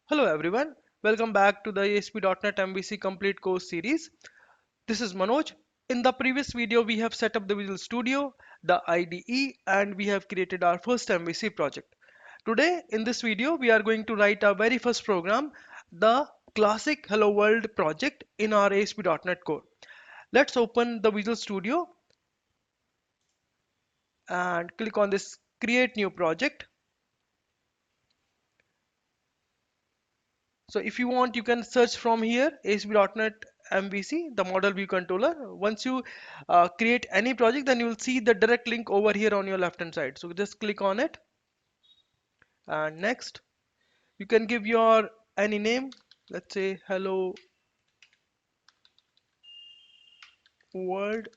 Hello everyone, welcome back to the ASP.NET MVC Complete Course Series. This is Manoj. In the previous video, we have set up the Visual Studio, the IDE, and we have created our first MVC project. Today, in this video, we are going to write our very first program, the classic Hello World project in our ASP.NET Core. Let's open the Visual Studio and click on this Create New Project. So if you want, you can search from here ASP.NET MVC, the model view controller. Once you create any project, then you will see the direct link over here on your left hand side. So just click on it and next. You can give your any name. Let's say hello world.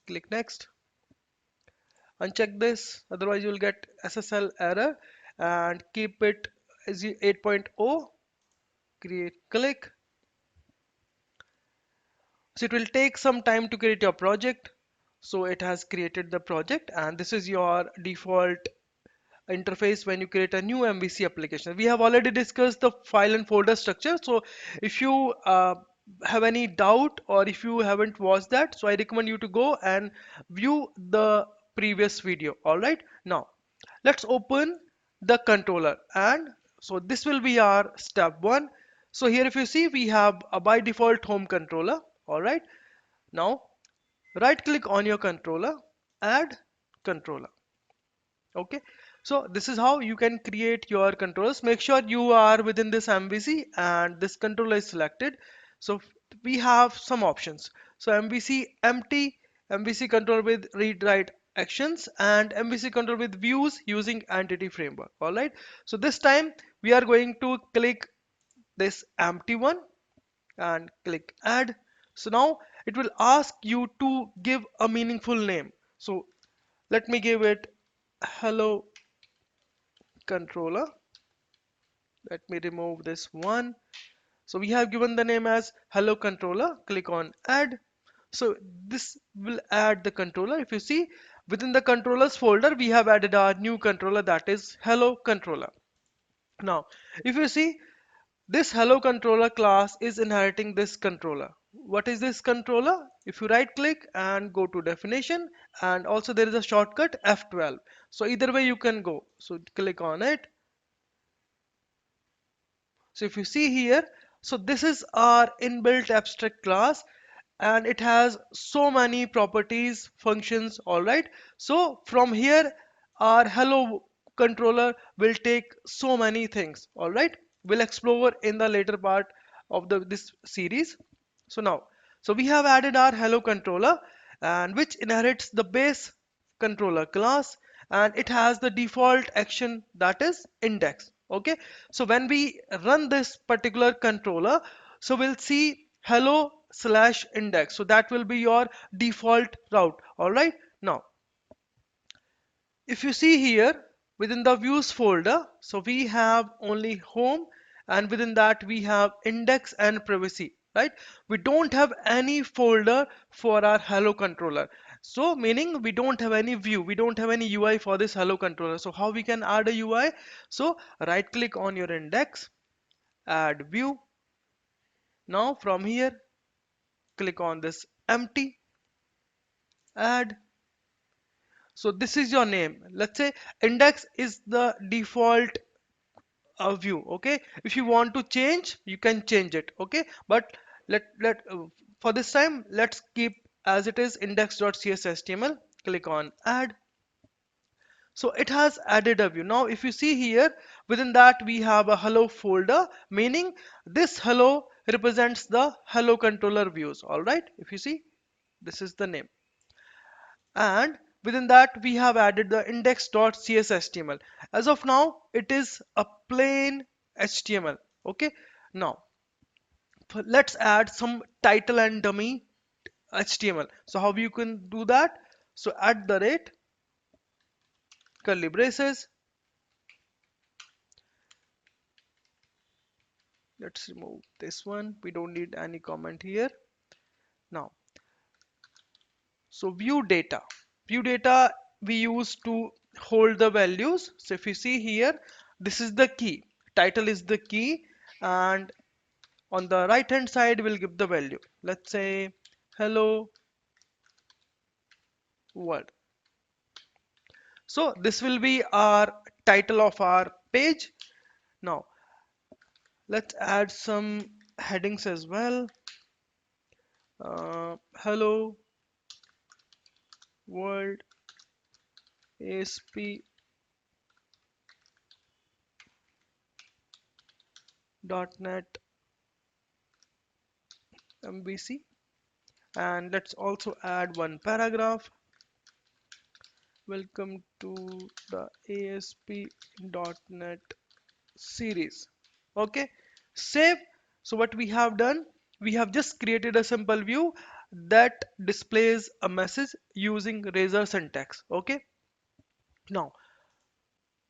Click next. Uncheck this, otherwise you will get SSL error and keep it as 8.0. Create click. So it will take some time to create your project. So it has created the project and this is your default interface when you create a new MVC application. We have already discussed the file and folder structure. So if you have any doubt or if you haven't watched that, so I recommend you to go and view the previous video. All right. Now let's open the controller and so this will be our step one. So here if you see we have a by default home controller. All right. Now right click on your controller, add controller. Okay, so this is how you can create your controllers. Make sure you are within this MVC and this controller is selected. So we have some options. So MVC empty, MVC controller with read write actions, and MVC controller with views using entity framework. All right, so this time we are going to click this empty one and click add. So now it will ask you to give a meaningful name. So let me give it hello controller. Let me remove this one. So we have given the name as hello controller. Click on add. So this will add the controller. If you see within the controllers folder, we have added our new controller, that is hello controller. Now, if you see, this hello controller class is inheriting this controller. What is this controller? If you right click and go to definition, and also there is a shortcut F12. So either way you can go. So click on it. So if you see here, so this is our inbuilt abstract class and it has so many properties, functions, all right. So from here, our hello controller will take so many things, all right. We'll explore in the later part of this series. So now, so we have added our hello controller and which inherits the base controller class and it has the default action that is index. Okay, so when we run this particular controller, so we'll see hello slash index. So that will be your default route. All right, now if you see here within the views folder, so we have only home and within that we have index and privacy, right? We don't have any folder for our hello controller. So meaning we don't have any view, we don't have any UI for this hello controller. So how we can add a UI? So right click on your index, add view. Now from here, click on this empty, add. So this is your name. Let's say index is the default view. Okay, if you want to change you can change it. Okay, but let for this time let's keep as it is index.cshtml. Click on add. So it has added a view. Now if you see here within that we have a hello folder, meaning this hello represents the hello controller views. All right, if you see this is the name and within that we have added the index.cshtml. As of now it is a plain HTML. Okay, now let's add some title and dummy HTML. So how you can do that? So at the rate curly braces, let's remove this one, we don't need any comment here. Now so view data we use to hold the values. So if you see here, this is the key. Title is the key, and on the right hand side we'll give the value. Let's say hello world. So this will be our title of our page. Now let's add some headings as well. Hello world ASP.NET MVC, and let's also add one paragraph. Welcome to the ASP.NET series. Okay, save. So what we have done, we have just created a simple view that displays a message using razor syntax. Okay, now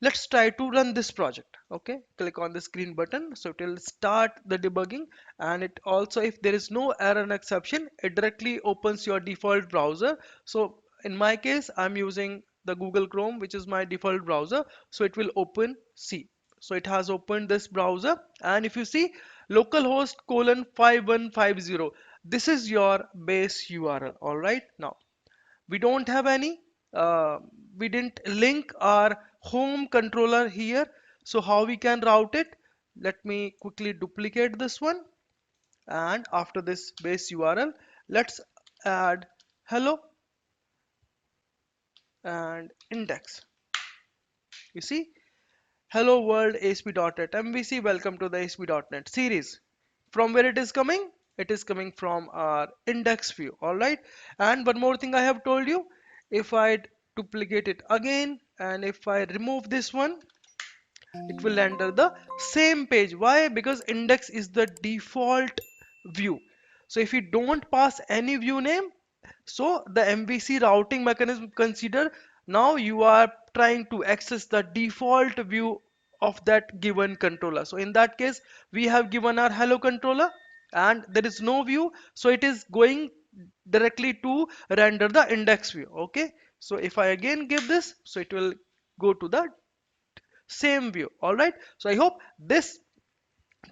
let's try to run this project. Okay, click on this green button, so it will start the debugging. And it also, if there is no error and exception, it directly opens your default browser. So in my case, I'm using the Google Chrome, which is my default browser, so it will open C. So it has opened this browser, and if you see localhost colon 5150, this is your base URL. All right, now we don't have any, uh, we didn't link our home controller here. So how we can route it? Let me quickly duplicate this one, and after this base URL, let's add hello and index. You see, hello world ASP.NET MVC, welcome to the ASP.NET series. From where it is coming? It is coming from our index view. All right. And one more thing I have told you, if I duplicate it again and if I remove this one, it will enter the same page. Why? Because index is the default view. So if you don't pass any view name, so the MVC routing mechanism consider now you are trying to access the default view of that given controller. So in that case, we have given our hello controller and there is no view, so it is going directly to render the index view. Okay, so if I again give this, so it will go to the same view. All right, so I hope this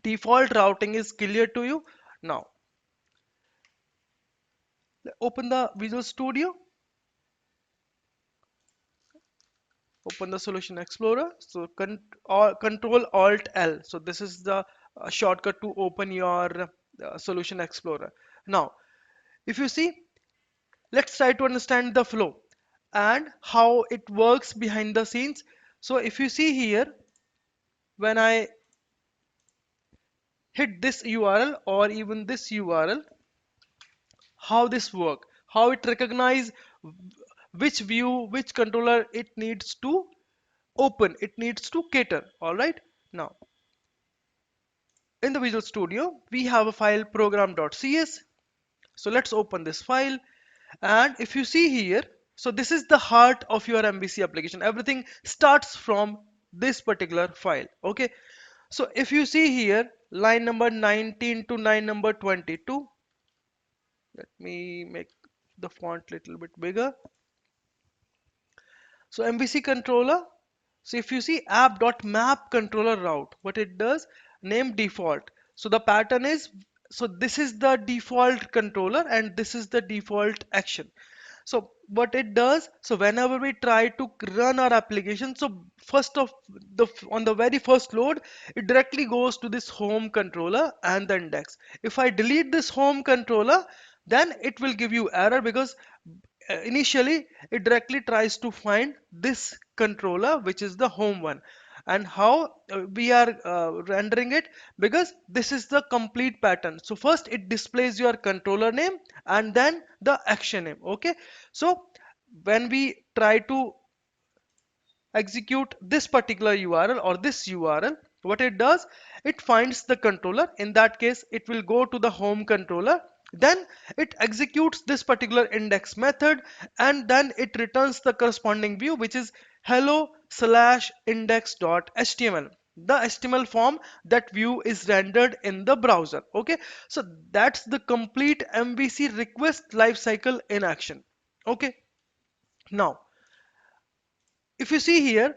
default routing is clear to you. Now open the Visual Studio, open the Solution Explorer. So Control Alt L, so this is the shortcut to open your Solution Explorer. Now if you see, let's try to understand the flow and how it works behind the scenes. So if you see here, when I hit this URL or even this URL, how this work, how it recognize which view, which controller it needs to open, it needs to cater. All right, now in the Visual Studio we have a file program.cs. So let's open this file, and if you see here, so this is the heart of your MVC application. Everything starts from this particular file. Okay, so if you see here, line number 19 to line number 22, let me make the font little bit bigger. So MVC controller, so if you see app.map controller route, what it does, name default. So the pattern is, so this is the default controller and this is the default action. So what it does, so whenever we try to run our application, so first of the on the very first load, it directly goes to this home controller and the index. If I delete this home controller, then it will give you error because initially it directly tries to find this controller, which is the home one. And how we are rendering it, because this is the complete pattern. So first it displays your controller name and then the action name. Okay, so when we try to execute this particular URL or this URL, what it does, it finds the controller. In that case, it will go to the home controller. Then it executes this particular index method and then it returns the corresponding view, which is hello slash index.html, the HTML form that view is rendered in the browser. Okay, so that's the complete MVC request lifecycle in action. Okay, now if you see here,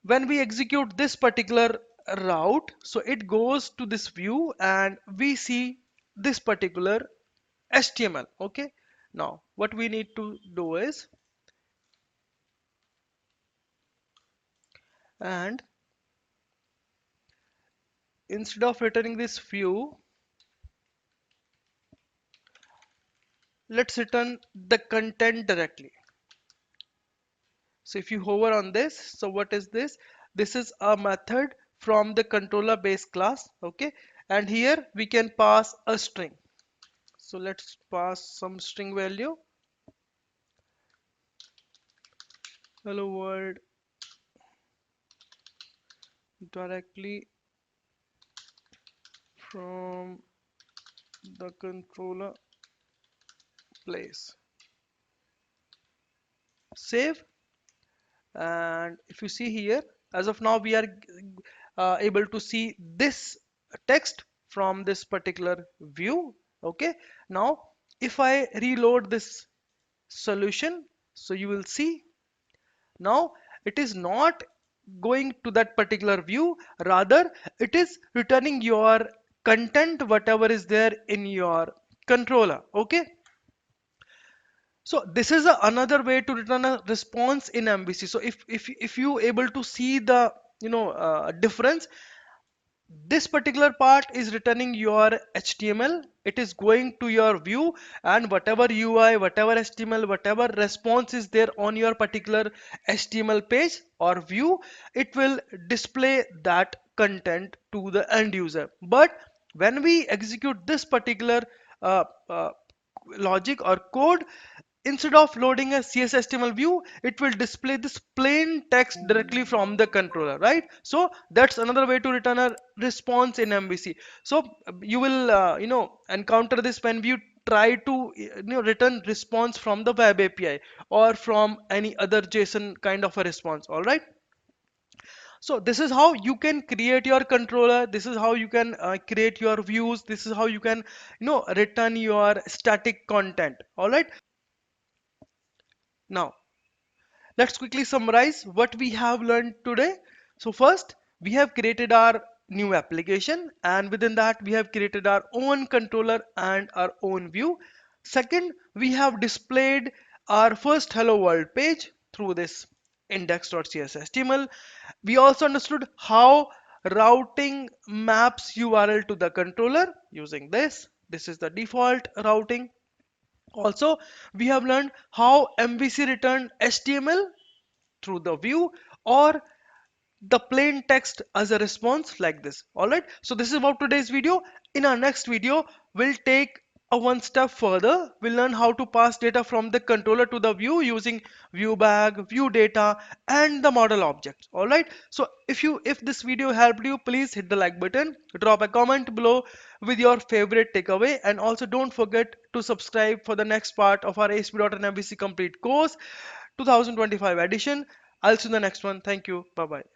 when we execute this particular route, so it goes to this view and we see this particular HTML. Okay, now what we need to do is, and instead of returning this view, let's return the content directly. So if you hover on this, so what is this? This is a method from the controller base class. Okay, and here we can pass a string. So let's pass some string value. Hello world directly from the controller place. Save. And if you see here, as of now we are able to see this text from this particular view. Okay, now if I reload this solution, so you will see now it is not going to that particular view, rather it is returning your content whatever is there in your controller. Okay, so this is another way to return a response in MVC. So if you able to see the difference, this particular part is returning your HTML. It is going to your view, and whatever UI, whatever HTML, whatever response is there on your particular HTML page or view, it will display that content to the end user. But when we execute this particular uh, uh, logic or code, instead of loading a CSS HTML view, it will display this plain text directly from the controller, right? So that's another way to return a response in MVC. So you will encounter this when you try to return response from the web API or from any other JSON kind of a response. All right. So this is how you can create your controller. This is how you can create your views. This is how you can return your static content. All right. Now let's quickly summarize what we have learned today. So first, we have created our new application, and within that we have created our own controller and our own view. Second, we have displayed our first hello world page through this index.css HTML. We also understood how routing maps URL to the controller using this. This is the default routing. Also, we have learned how MVC returned HTML through the view or the plain text as a response like this. All right, so this is about today's video. In our next video, we'll take a one step further. We'll learn how to pass data from the controller to the view using view bag, view data, and the model objects. All right, so if this video helped you, please hit the like button, drop a comment below with your favorite takeaway, and also don't forget to subscribe for the next part of our ASP.NET MVC complete course 2025 edition. I'll see you in the next one. Thank you. Bye bye.